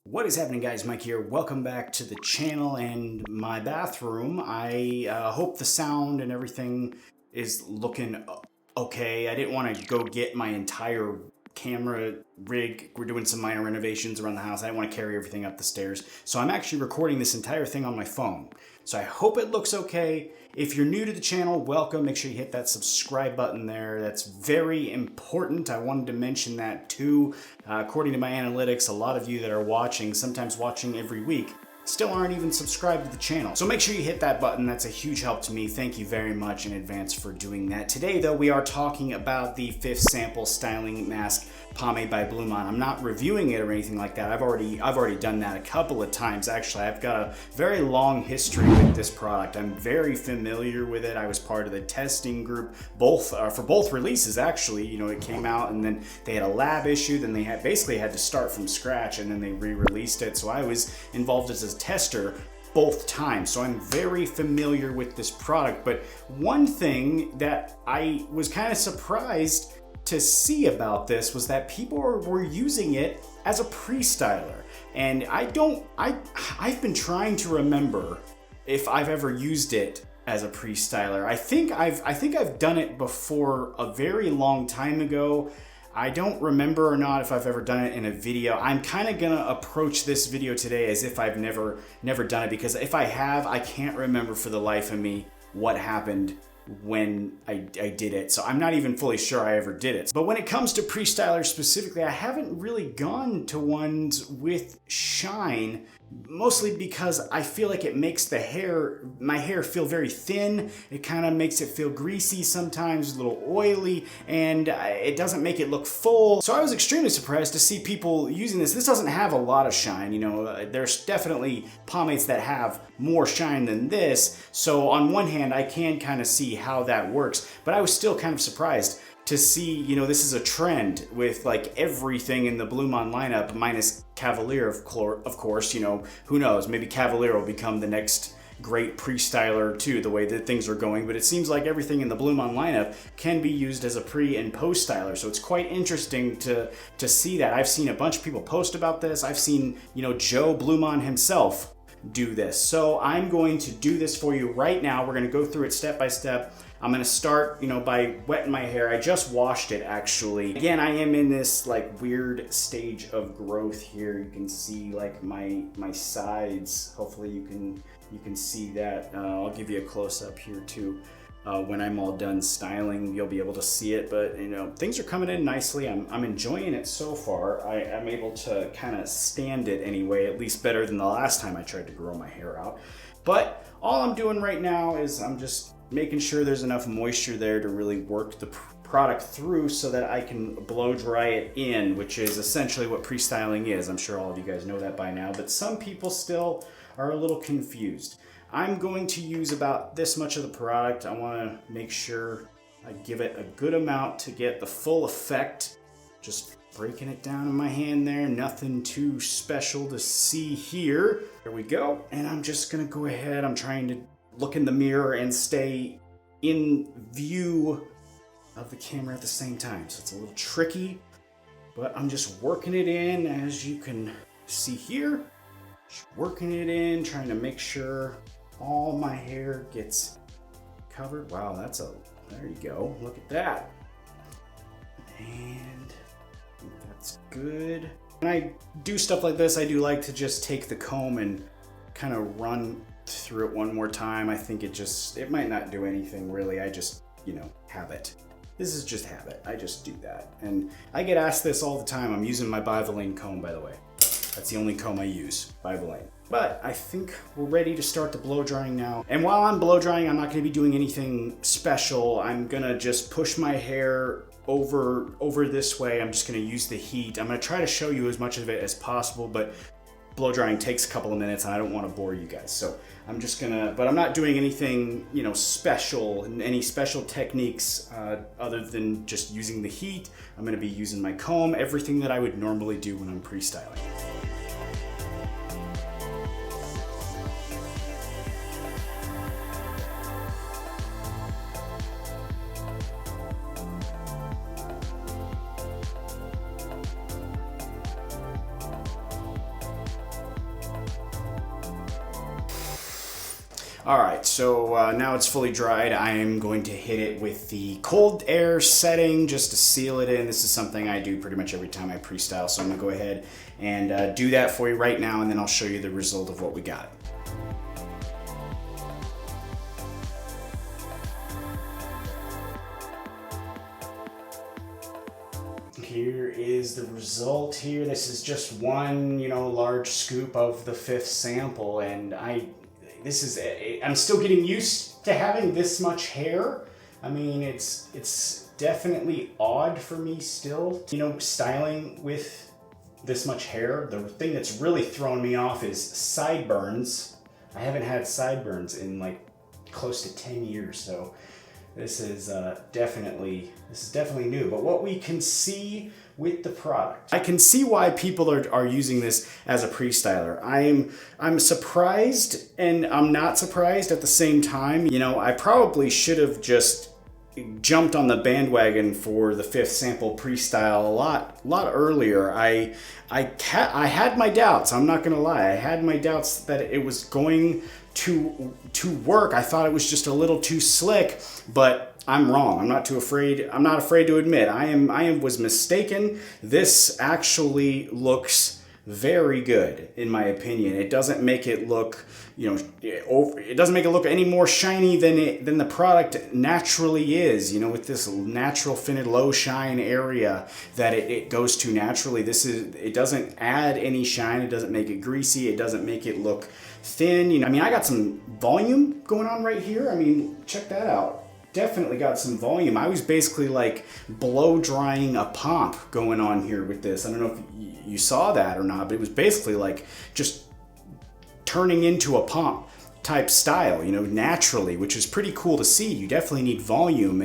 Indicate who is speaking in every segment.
Speaker 1: What is happening, guys? Mike here. Welcome back to the channel and my bathroom. I hope the sound and everything is looking okay. I didn't want to go get my entire camera rig. We're doing some minor renovations around the house. I didn't want to carry everything up the stairs. So I'm actually recording this entire thing on my phone. So I hope it looks okay. If you're new to the channel, welcome. Make sure you hit that subscribe button there. That's very important. I wanted to mention that too. According to my analytics, a lot of you that are watching, sometimes watching every week, still aren't even subscribed to the channel. So make sure you hit that button. That's a huge help to me. Thank you very much in advance for doing that. Today, though, we are talking about the 5th sample styling mask pomade by Blumaan. I'm not reviewing it or anything like that. I've already done that a couple of times. Actually, I've got a very long history with this product. I'm very familiar with it. I was part of the testing group, for both releases. Actually, you know, it came out and then they had a lab issue. Then they basically had to start from scratch, and then they re-released it. So I was involved as a tester both times, so I'm very familiar with this product. But one thing that I was kind of surprised to see about this was that people were using it as a pre-styler, and I've been trying to remember if I've ever used it as a pre-styler. I think I've done it before a very long time ago. I don't remember or not if I've ever done it in a video. I'm kind of gonna approach this video today as if I've never done it, because if I have, I can't remember for the life of me what happened when I did it. So I'm not even fully sure I ever did it. But when it comes to pre-stylers specifically, I haven't really gone to ones with shine, mostly because I feel like it makes my hair feel very thin. It kind of makes it feel greasy sometimes, a little oily, and it doesn't make it look full. So I was extremely surprised to see people using this. This doesn't have a lot of shine, you know. There's definitely pomades that have more shine than this. So on one hand, I can kind of see how that works, but I was still kind of surprised to see, you know, this is a trend with like everything in the Blumaan lineup, minus Cavalier, of course. You know, who knows, maybe Cavalier will become the next great pre-styler too, the way that things are going. But it seems like everything in the Blumaan lineup can be used as a pre and post styler. So it's quite interesting to see that. I've seen a bunch of people post about this. I've seen, you know, Joe Blumaan himself do this. So I'm going to do this for you right now. We're going to go through it step by step. I'm going to start, you know, by wetting my hair. I just washed it, actually. Again, I am in this like weird stage of growth here. You can see like my sides. Hopefully you can see that. I'll give you a close up here too. When I'm all done styling, you'll be able to see it. But you know, things are coming in nicely. I'm enjoying it so far. I'm able to kind of stand it anyway, at least better than the last time I tried to grow my hair out. But all I'm doing right now is I'm just making sure there's enough moisture there to really work the product through so that I can blow dry it in, which is essentially what pre-styling is. I'm sure all of you guys know that by now, but some people still are a little confused. I'm going to use about this much of the product. I want to make sure I give it a good amount to get the full effect. Just breaking it down in my hand there. Nothing too special to see here. There we go. And I'm just going to go ahead. I'm trying to look in the mirror and stay in view of the camera at the same time. So it's a little tricky, but I'm just working it in, as you can see here. Just working it in, trying to make sure all my hair gets covered. Wow, there you go. Look at that. And that's good. When I do stuff like this, I do like to just take the comb and kind of run through it one more time. I think it might not do anything really. I just, you know, habit. This is just habit. I just do that. And I get asked this all the time. I'm using my Bivalane comb, by the way. That's the only comb I use, Bivalane. But I think we're ready to start the blow drying now. And while I'm blow drying, I'm not going to be doing anything special. I'm going to just push my hair over this way. I'm just going to use the heat. I'm going to try to show you as much of it as possible, but blow drying takes a couple of minutes and I don't want to bore you guys. So I'm just but I'm not doing anything, you know, special, any special techniques other than just using the heat. I'm going to be using my comb, everything that I would normally do when I'm pre-styling. All right, so now it's fully dried. I am going to hit it with the cold air setting just to seal it in. This is something I do pretty much every time I pre-style, so I'm gonna go ahead and do that for you right now, and then I'll show you the result of what we got. Here is the result here. This is just one, large scoop of the 5th sample, and I'm still getting used to having this much hair. I mean, it's definitely odd for me still, styling with this much hair. The thing that's really thrown me off is sideburns. I haven't had sideburns in like close to 10 years, so this is definitely new. But what we can see with the product, I can see why people are using this as a pre-styler. I'm surprised and I'm not surprised at the same time. I probably should have just jumped on the bandwagon for the 5th sample pre-style a lot earlier. I had my doubts. I'm not gonna lie. I had my doubts that it was going to work. I thought it was just a little too slick, but I'm wrong. I'm not afraid to admit I was mistaken. This actually looks very good in my opinion. It doesn't make it look, it doesn't make it look any more shiny than the product naturally is, with this natural fitted low shine area that it goes to naturally. It doesn't add any shine. It doesn't make it greasy. It doesn't make it look thin. I got some volume going on right here. Check that out. Definitely got some volume. I was basically like blow drying a pomp going on here with this. I don't know if you saw that or not, but it was basically like just turning into a pomp type style, naturally, which is pretty cool to see. You definitely need volume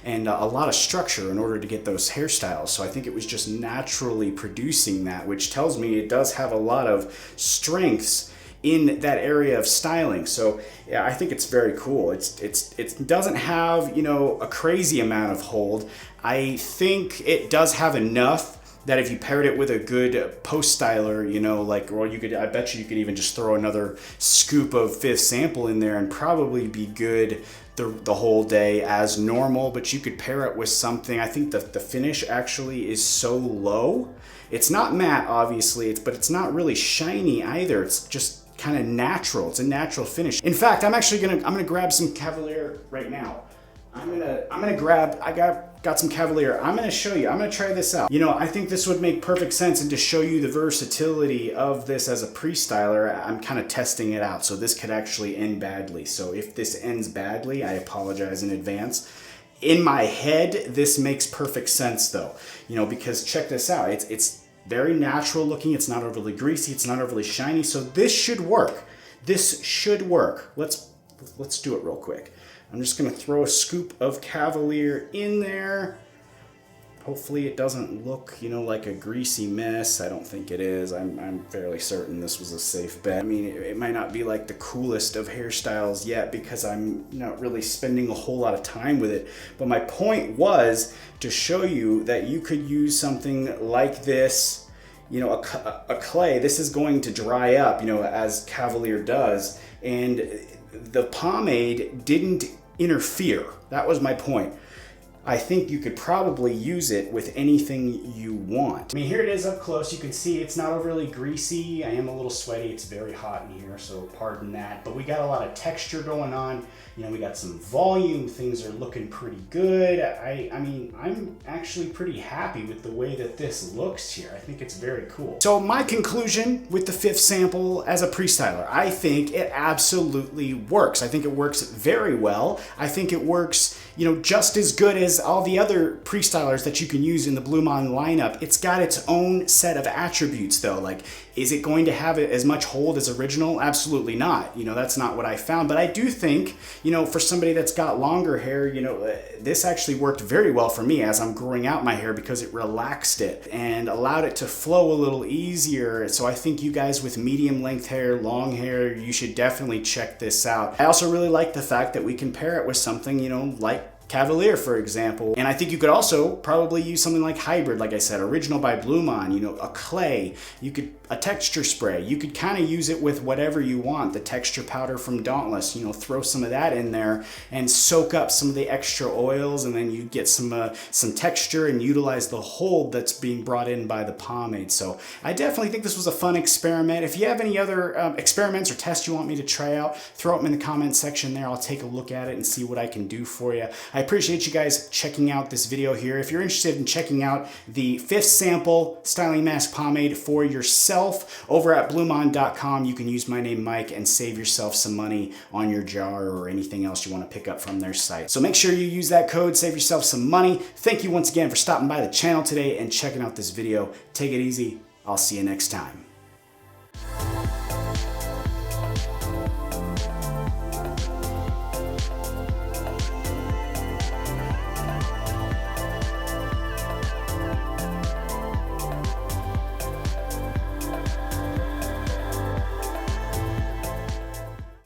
Speaker 1: and a lot of structure in order to get those hairstyles. So I think it was just naturally producing that, which tells me it does have a lot of strengths in that area of styling. So yeah, I think it's very cool. It doesn't have, a crazy amount of hold. I think it does have enough that if you paired it with a good post styler, I bet you could even just throw another scoop of 5th sample in there and probably be good the whole day as normal. But you could pair it with something. I think the finish actually is so low. It's not matte, obviously, but it's not really shiny either. It's just kind of natural. It's a natural finish. In fact, I'm gonna grab some Cavalier right now. I got some Cavalier. I'm gonna show you. I'm gonna try this out. I think this would make perfect sense, and to show you the versatility of this as a pre-styler, I'm kind of testing it out. So this could actually end badly. So if this ends badly, I apologize in advance. In my head, this makes perfect sense though, because check this out. It's very natural looking. It's not overly greasy. It's not overly shiny. So this should work. This should work. Let's do it real quick. I'm just gonna throw a scoop of Cavalier in there. Hopefully it doesn't look, like a greasy mess. I don't think it is. I'm fairly certain this was a safe bet. It might not be like the coolest of hairstyles yet because I'm not really spending a whole lot of time with it. But my point was to show you that you could use something like this, a clay. This is going to dry up, as Cavalier does. And the pomade didn't interfere. That was my point. I think you could probably use it with anything you want. Here it is up close. You can see it's not overly greasy. I am a little sweaty. It's very hot in here, so pardon that. But we got a lot of texture going on. We got some volume. Things are looking pretty good. I'm actually pretty happy with the way that this looks here. I think it's very cool. So my conclusion with the 5th sample as a pre-styler, I think it absolutely works. I think it works very well. I think it works, just as good as all the other pre-stylers that you can use in the Blumaan lineup. It's got its own set of attributes though. Like, is it going to have as much hold as original? Absolutely not. That's not what I found. But I do think, for somebody that's got longer hair, this actually worked very well for me as I'm growing out my hair because it relaxed it and allowed it to flow a little easier. So I think you guys with medium length hair, long hair, you should definitely check this out. I also really like the fact that we can pair it with something, like Cavalier, for example. And I think you could also probably use something like Hybrid, like I said, Original by Blumaan, you know, a clay, a texture spray. You could kind of use it with whatever you want. The texture powder from Dauntless, you know, throw some of that in there and soak up some of the extra oils, and then you get some texture and utilize the hold that's being brought in by the pomade. So I definitely think this was a fun experiment. If you have any other experiments or tests you want me to try out, throw them in the comment section there. I'll take a look at it and see what I can do for you. I appreciate you guys checking out this video here. If you're interested in checking out the 5th sample styling mask pomade for yourself over at Blumaan.com, you can use my name Mike and save yourself some money on your jar or anything else you want to pick up from their site. So make sure you use that code, save yourself some money. Thank you once again for stopping by the channel today and checking out this video. Take it easy. I'll see you next time.